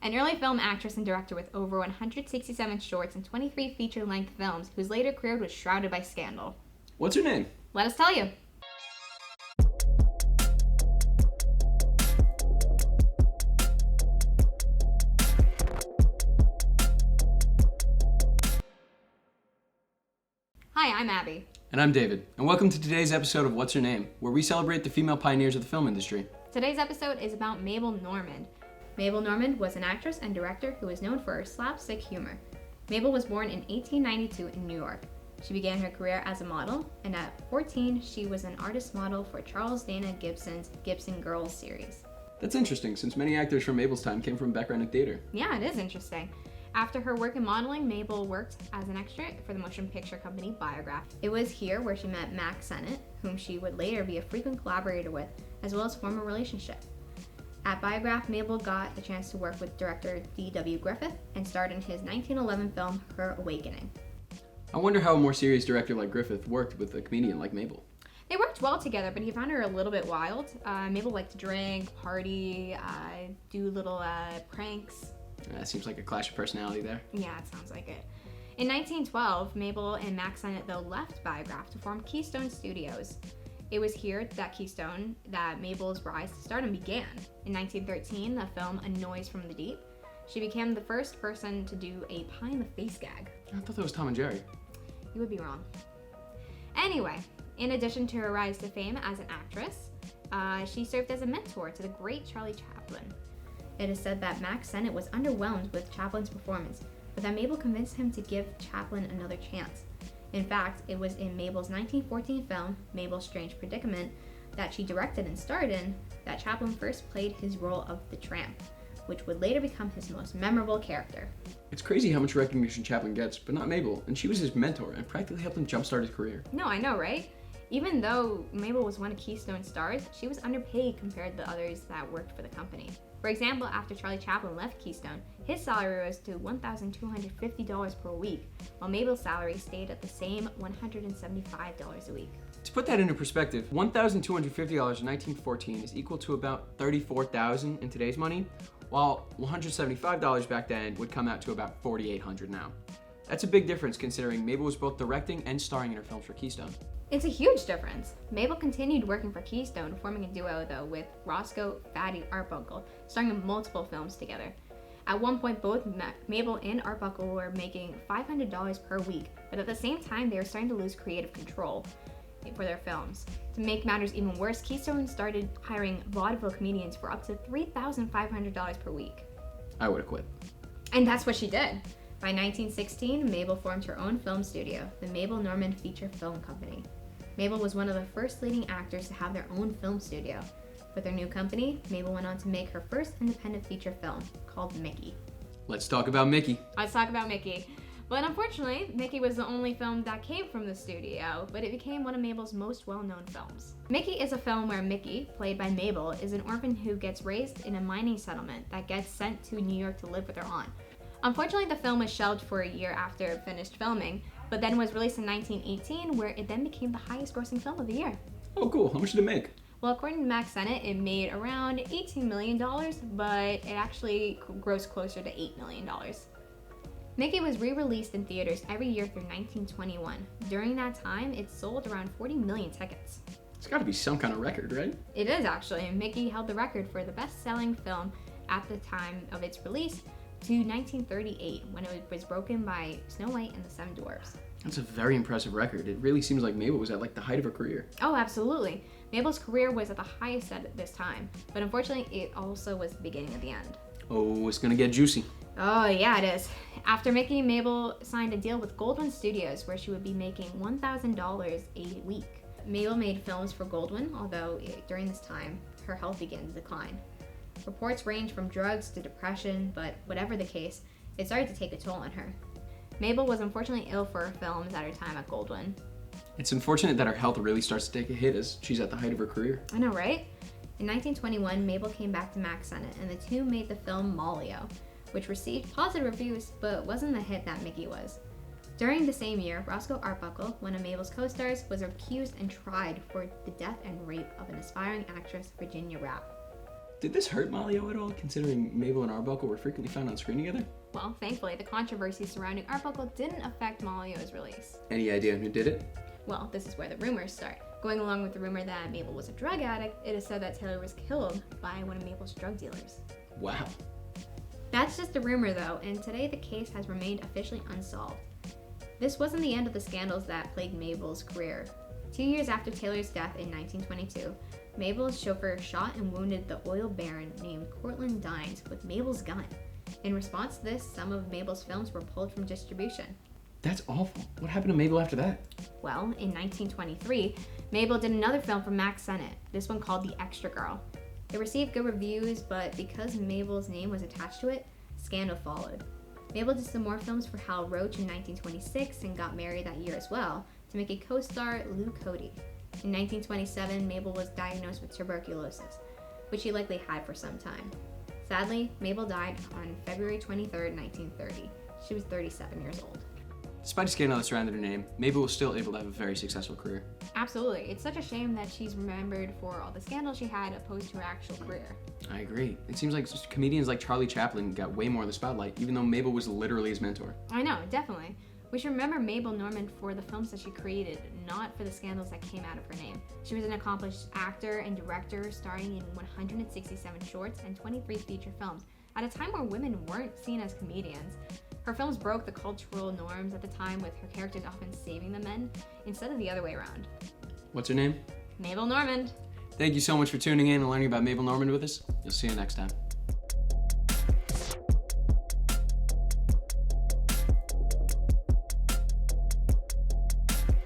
An early film actress and director with over 167 shorts and 23 feature-length films, whose later career was shrouded by scandal. What's her name? Let us tell you. Hi, I'm Abby. And I'm David, and welcome to today's episode of What's Her Name, where we celebrate the female pioneers of the film industry. Today's episode is about Mabel Normand. Mabel Normand was an actress and director who is known for her slapstick humor. Mabel was born in 1892 in New York. She began her career as a model, and at 14, she was an artist model for Charles Dana Gibson's Gibson Girls series. That's interesting, since many actors from Mabel's time came from a background in theater. Yeah, it is interesting. After her work in modeling, Mabel worked as an extra for the motion picture company Biograph. It was here where she met Mack Sennett, whom she would later be a frequent collaborator with, as well as form a relationship. At Biograph, Mabel got the chance to work with director D.W. Griffith and starred in his 1911 film, Her Awakening. I wonder how a more serious director like Griffith worked with a comedian like Mabel. They worked well together, but he found her a little bit wild. Mabel liked to drink, party, do little pranks. Seems like a clash of personality there. Yeah, it sounds like it. In 1912, Mabel and Mack Sennett, though, left Biograph to form Keystone Studios. It was here, that Keystone, that Mabel's rise to stardom began. In 1913, the film A Noise from the Deep, she became the first person to do a pie-in-the-face gag. I thought that was Tom and Jerry. You would be wrong. Anyway, in addition to her rise to fame as an actress, she served as a mentor to the great Charlie Chaplin. It is said that Mack Sennett was underwhelmed with Chaplin's performance, but that Mabel convinced him to give Chaplin another chance. In fact, it was in Mabel's 1914 film, Mabel's Strange Predicament, that she directed and starred in, that Chaplin first played his role of the tramp, which would later become his most memorable character. It's crazy how much recognition Chaplin gets, but not Mabel, and she was his mentor and practically helped him jumpstart his career. No, I know, right? Even though Mabel was one of Keystone's stars, she was underpaid compared to others that worked for the company. For example, after Charlie Chaplin left Keystone, his salary rose to $1,250 per week, while Mabel's salary stayed at the same $175 a week. To put that into perspective, $1,250 in 1914 is equal to about $34,000 in today's money, while $175 back then would come out to about $4,800 now. That's a big difference considering Mabel was both directing and starring in her films for Keystone. It's a huge difference. Mabel continued working for Keystone, forming a duo though with Roscoe Fatty Arbuckle, starring in multiple films together. At one point, both Mabel and Arbuckle were making $500 per week, but at the same time, they were starting to lose creative control for their films. To make matters even worse, Keystone started hiring vaudeville comedians for up to $3,500 per week. I would have quit. And that's what she did. By 1916, Mabel formed her own film studio, the Mabel Normand Feature Film Company. Mabel was one of the first leading actors to have their own film studio. With her new company, Mabel went on to make her first independent feature film, called Mickey. Let's talk about Mickey. Let's talk about Mickey. But unfortunately, Mickey was the only film that came from the studio, but it became one of Mabel's most well-known films. Mickey is a film where Mickey, played by Mabel, is an orphan who gets raised in a mining settlement that gets sent to New York to live with her aunt. Unfortunately, the film was shelved for a year after it finished filming, but then was released in 1918, where it then became the highest grossing film of the year. Oh cool, how much did it make? Well, according to Mack Sennett, it made around $18 million, but it actually grossed closer to $8 million. Mickey was re-released in theaters every year through 1921. During that time, it sold around 40 million tickets. It's gotta be some kind of record, right? It is actually. Mickey held the record for the best-selling film at the time of its release to 1938, when it was broken by Snow White and the Seven Dwarfs. That's a very impressive record. It really seems like Mabel was at like the height of her career. Oh, absolutely. Mabel's career was at the highest at this time, but unfortunately, it also was the beginning of the end. Oh, it's gonna get juicy. Oh, yeah, it is. After Mickey, Mabel signed a deal with Goldwyn Studios, where she would be making $1,000 a week. Mabel made films for Goldwyn, although during this time, her health began to decline. Reports range from drugs to depression, but whatever the case, it started to take a toll on her. Mabel was unfortunately ill for her films at her time at Goldwyn. It's unfortunate that her health really starts to take a hit as she's at the height of her career. I know, right? In 1921, Mabel came back to Mack Sennett, and the two made the film Mollyo, which received positive reviews, but wasn't the hit that Mickey was. During the same year, Roscoe Arbuckle, one of Mabel's co-stars, was accused and tried for the death and rape of an aspiring actress, Virginia Rapp. Did this hurt Mario at all, considering Mabel and Arbuckle were frequently found on screen together? Well, thankfully, the controversy surrounding Arbuckle didn't affect Malio's release. Any idea who did it? Well, this is where the rumors start. Going along with the rumor that Mabel was a drug addict, it is said that Taylor was killed by one of Mabel's drug dealers. Wow. That's just a rumor though, and today the case has remained officially unsolved. This wasn't the end of the scandals that plagued Mabel's career. 2 years after Taylor's death in 1922, Mabel's chauffeur shot and wounded the oil baron named Cortlandt Dines with Mabel's gun. In response to this, some of Mabel's films were pulled from distribution. That's awful. What happened to Mabel after that? Well, in 1923, Mabel did another film for Max Sennett, this one called The Extra Girl. It received good reviews, but because Mabel's name was attached to it, scandal followed. Mabel did some more films for Hal Roach in 1926 and got married that year as well to make a co-star Lou Cody. In 1927, Mabel was diagnosed with tuberculosis, which she likely had for some time. Sadly, Mabel died on February 23, 1930. She was 37 years old. Despite the scandal that surrounded her name, Mabel was still able to have a very successful career. Absolutely. It's such a shame that she's remembered for all the scandals she had opposed to her actual career. I agree. It seems like comedians like Charlie Chaplin got way more of the spotlight, even though Mabel was literally his mentor. I know, definitely. We should remember Mabel Normand for the films that she created, not for the scandals that came out of her name. She was an accomplished actor and director, starring in 167 shorts and 23 feature films, at a time where women weren't seen as comedians. Her films broke the cultural norms at the time, with her characters often saving the men instead of the other way around. What's her name? Mabel Normand. Thank you so much for tuning in and learning about Mabel Normand with us. You'll see you next time.